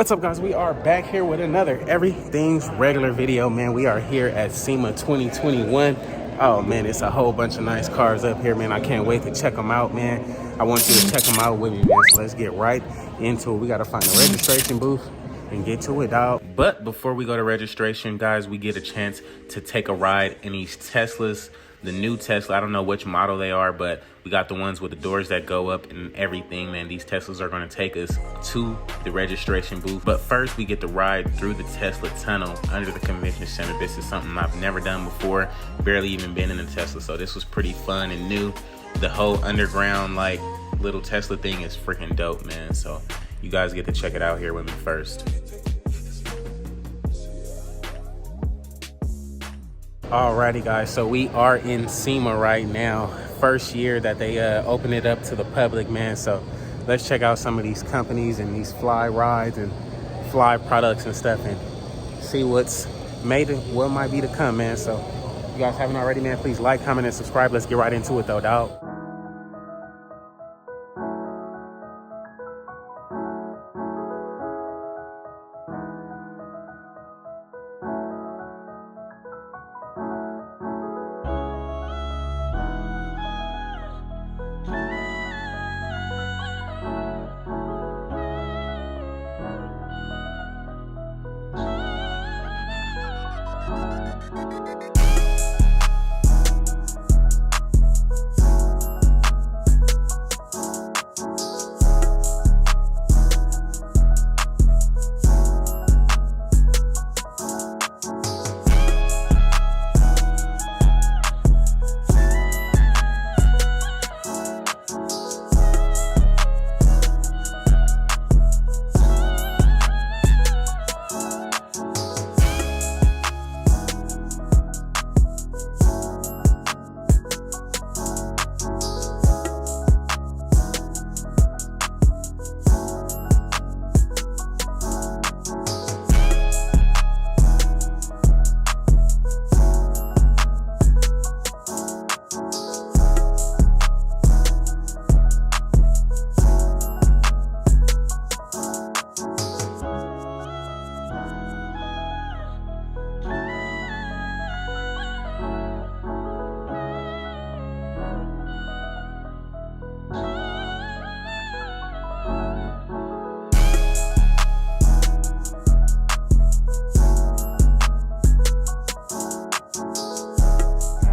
What's up, guys? We are back here with another Everything's Regular video, man. We are here at Sema 2021. Oh man, it's a whole bunch of nice cars up here, man. I can't wait to check them out, man. I want you to check them out with me, man. So let's get right into it. We got to find a registration booth and get to it, dog. But before we go to registration, guys, we get a chance to take a ride in these Teslas. The new Tesla, I don't know which model they are, but we got the ones with the doors that go up and everything, man. These Teslas are going to take us to the registration booth. But first, we get to ride through the Tesla tunnel under the convention center. This is something I've never done before, barely even been in a Tesla. So this was pretty fun and new. The whole underground, like, little Tesla thing is freaking dope, man. So you guys get to check it out here with me first. Alrighty, guys, so we are in Sema right now. First year that they open it up to the public, man. So let's check out some of these companies and these fly rides and fly products and stuff and see what's made and what might be to come, man. So if you guys haven't already, man, please like, comment, and subscribe. Let's get right into it though, dog.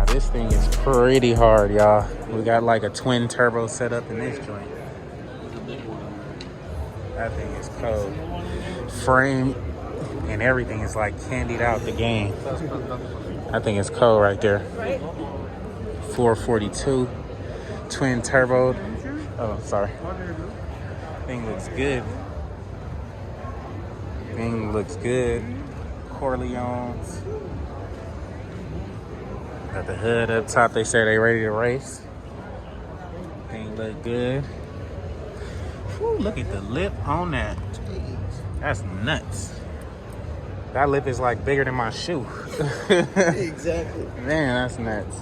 This thing is pretty hard, y'all. We got like a twin turbo set up in this joint. That thing is cold. Frame and everything is like candied out the game. That thing is cold right there. 442 twin turbo. Oh, sorry. Thing looks good. Thing looks good. Corleones. Got the hood up top. They say they ready to race. Thing look good. Whew, look at the lip on that. That's nuts. That lip is like bigger than my shoe. Exactly. Man, that's nuts.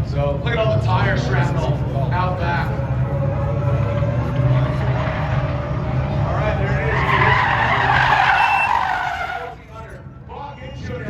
So look at all the tire shrapnel out back. All right, there it is. 1400. Block in, shoot it.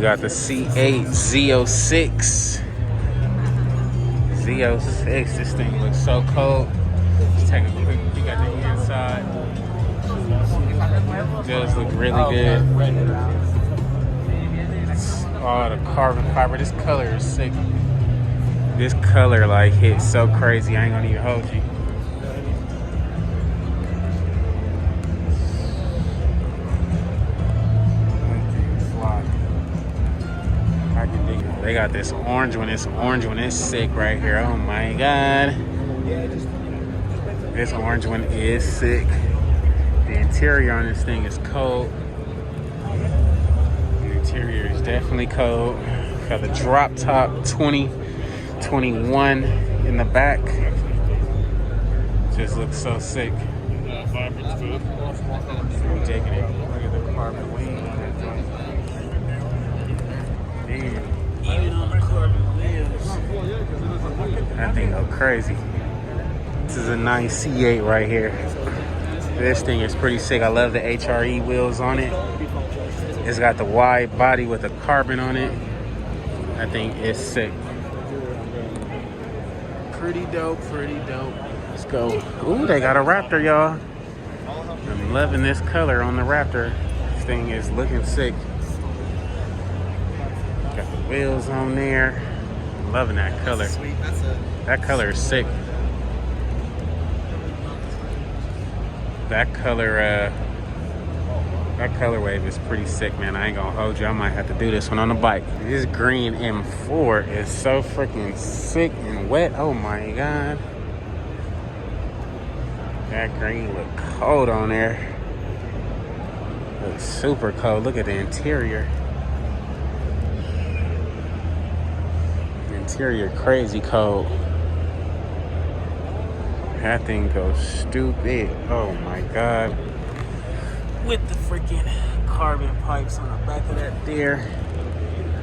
got the C8 Z06. Z06. This thing looks so cold. Let's take a quick peek at the inside. It does look really good. Oh, the carbon fiber. This color is sick. This color like hits so crazy. I ain't gonna even hold you. They got this orange one. This orange one is sick right here. Oh my god. This orange one is sick. The interior on this thing is cold. The interior is definitely cold. Got the drop top 2021 in the back. Just looks so sick. I'm taking it. Look at the carbon wing on that joint. Damn. Even on the carbon wheels. That thing go crazy. This is a nice C8 right here. This thing is pretty sick. I love the HRE wheels on it. It's got the wide body with the carbon on it. That thing is sick. Pretty dope, pretty dope. Let's go. Ooh, they got a Raptor, y'all. I'm loving this color on the Raptor. This thing is looking sick. Got the wheels on there. Loving that color. That color is sick. That color wave is pretty sick, man. I ain't gonna hold you. I might have to do this one on the bike. This green M4 is so freaking sick and wet. Oh my god. That green look cold on there. Looks super cold. Look at the interior. The interior crazy cold. That thing goes stupid. Oh my god. With the freaking carbon pipes on the back of that there.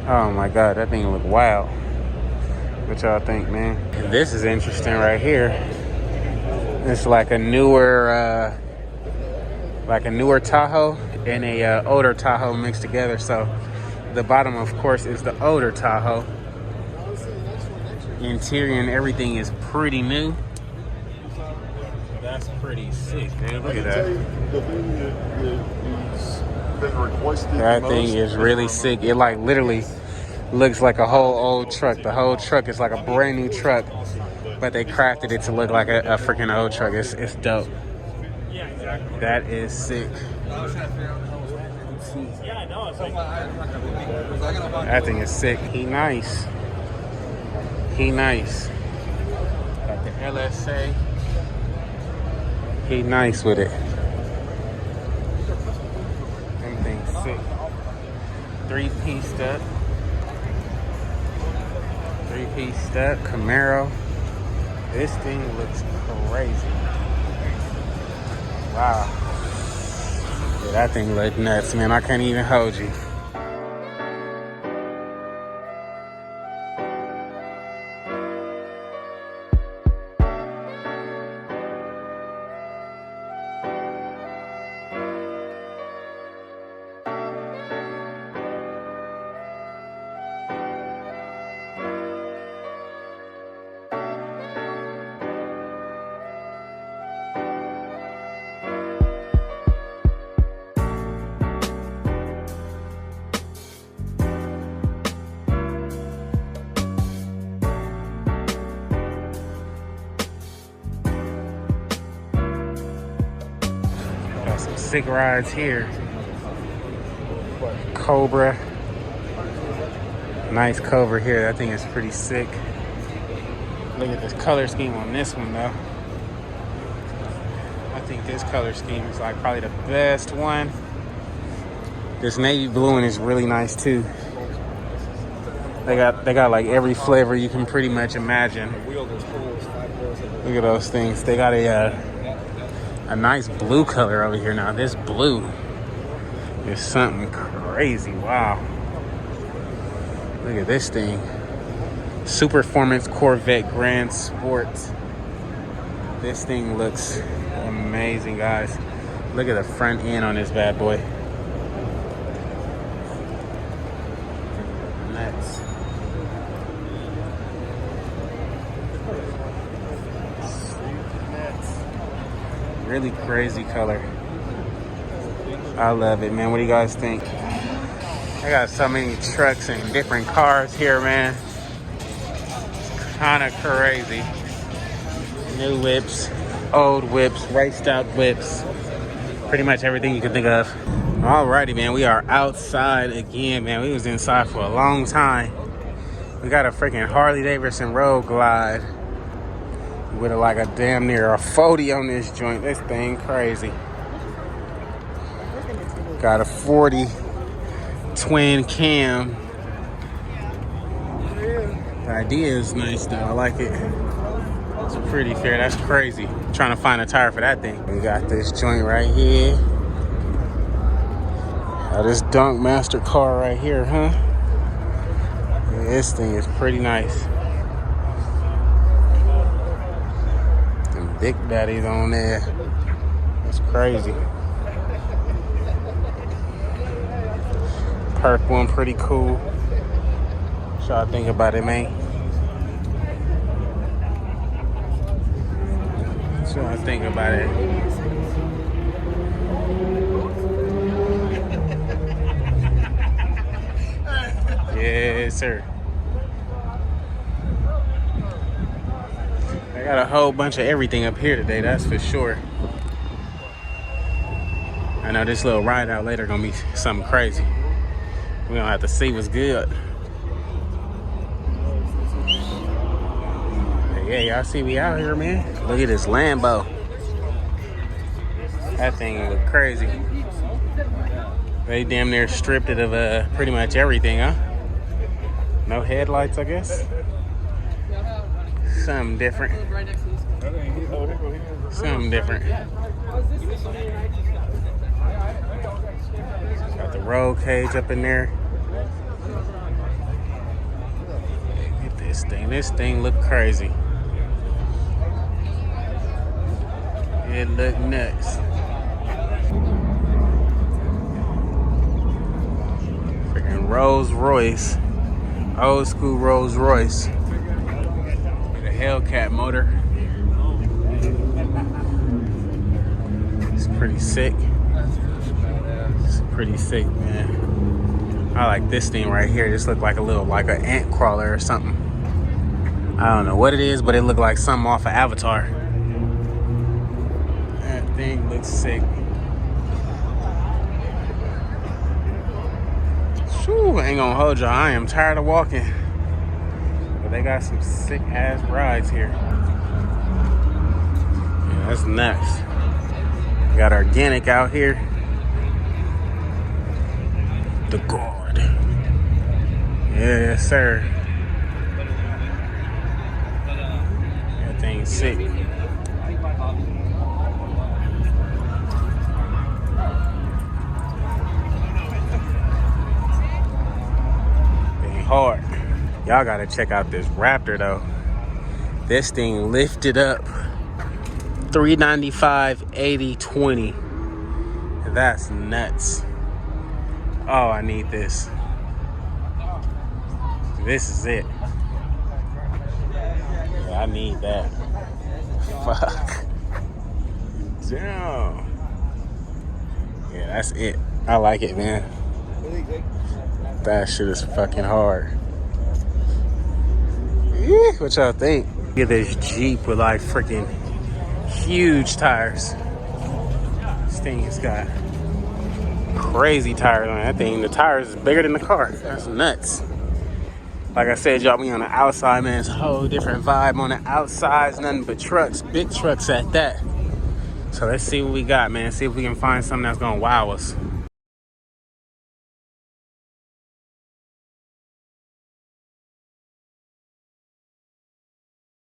Oh my god, that thing look wild. What y'all think, man? This is interesting right here. It's like a newer Tahoe and a older Tahoe mixed together. So the bottom, of course, is the older Tahoe. Interior and everything is pretty new. That's pretty sick, man. Look at that. That thing is really sick. It like literally looks like a whole old truck. The whole truck is like a brand new truck, but they crafted it to look like a freaking old truck. It's dope. That is sick. That thing is sick. He nice. He nice. Got the LSA. He nice with it. Them things sick. 3-piece step. 3-piece step. Camaro. This thing looks crazy. Wow. Yeah, that thing looks nuts, man. I can't even hold you. Got some sick rides here. Cobra. Nice Cobra here. That thing is pretty sick. Look at this color scheme on this one though. I think this color scheme is like probably the best one. This navy blue one is really nice too. They got like every flavor you can pretty much imagine. Look at those things. They got a nice blue color over here now. This blue is something crazy. Wow. Look at this thing. Super Performance Corvette Grand Sport. This thing looks amazing, guys. Look at the front end on this bad boy. Really crazy color. I love it, man. What do you guys think? I got so many trucks and different cars here, man. It's kind of crazy. New whips, old whips, raced out whips. Pretty much everything you can think of. Alrighty, man. We are outside again, man. We was inside for a long time. We got a freaking Harley Davidson Road Glide with like a damn near a 40 on this joint. This thing crazy. Got a 40 twin cam. The idea is nice though. I like it. It's pretty fair. That's crazy. Trying to find a tire for that thing. We got this joint right here. This Dunk Master car right here, huh? Yeah, this thing is pretty nice. Them Big Daddies on there. That's crazy. Perk one pretty cool. What y'all think about it, man? What y'all think about it? Yes, sir. I got a whole bunch of everything up here today, that's for sure. I know this little ride out later gonna be something crazy. We're gonna have to see what's good. But yeah, y'all see we out here, man. Look at this Lambo. That thing look crazy. They damn near stripped it of pretty much everything, huh? No headlights, I guess. Something different. Something different. Got the roll cage up in there. Look at this thing. This thing look crazy. It look nuts. Freaking Rolls Royce. Old school Rolls Royce. The Hellcat motor. It's pretty sick. It's pretty sick, man. I like this thing right here. This look like a little, like an ant crawler or something. I don't know what it is, but it looked like something off of Avatar. That thing looks sick. Whew, I ain't gonna hold y'all. I am tired of walking. But they got some sick ass rides here. Yeah, that's nuts. We got organic out here. The Guard. Yes, sir. That thing's sick. Hard. Y'all gotta check out this Raptor though. This thing lifted up $395, 80, 20. That's nuts. Oh, I need this. This is it. Yeah, I need that. Fuck. Damn. Yeah, that's it. I like it, man. That shit is fucking hard. What y'all think? Look at this Jeep with like freaking huge tires. This thing's got crazy tires on it. That thing, the tires is bigger than the car. That's nuts. Like I said, y'all, we on the outside, man. It's a whole different vibe on the outside. It's nothing but trucks, big trucks at that. So let's see what we got, man. See if we can find something that's gonna wow us.